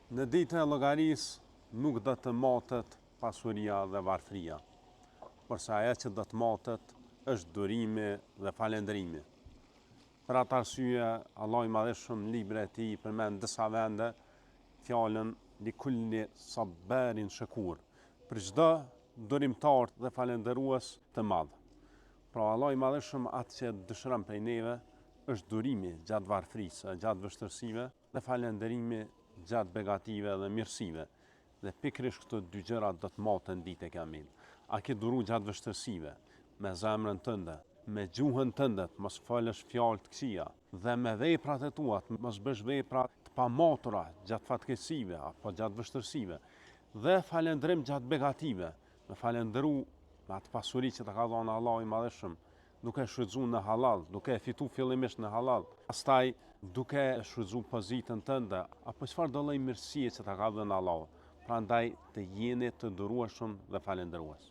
Në ditën e llogarisë nuk do të matet pasuria dhe varfëria, përse ajo që do të matet është durimi dhe falënderimi. Për atë arsye, Allahu i Madhëshëm në librin e tij përmend disa vende fjalën likulli sabbarin shakur, për çdo durimtar dhe falënderues të madh. Pra Allahu i Madhëshëm atë që dëshiron prej neve është durimi gjatë varfërisë, gjatë vështirësive dhe falënderimi gjatë begative dhe mirësive. Dhe pikërisht këto dy gjëra do të maten ditë e Kiametit. A ke duru gjatë vështirësive, me zemrën tënde, me gjuhën tënde, mos folësh fjalë të këqija, dhe me veprat e tua, mos bësh vepra të pamatura gjatë fatkeqësive apo gjatë vështirësive. Dhe falëndrim gjatë begative, me falëndëru me atë pasuri që të ka dhënë Allahu i Madhëshëm, duke shfrytzuar në halal, duke e fitu fillimisht në halal, pastaj duke shfrytzuar pozitën tënde apo çfarë do lloj mirësie që ta ka dhënë Allahu. Prandaj të jeni të durueshëm dhe falëndërues.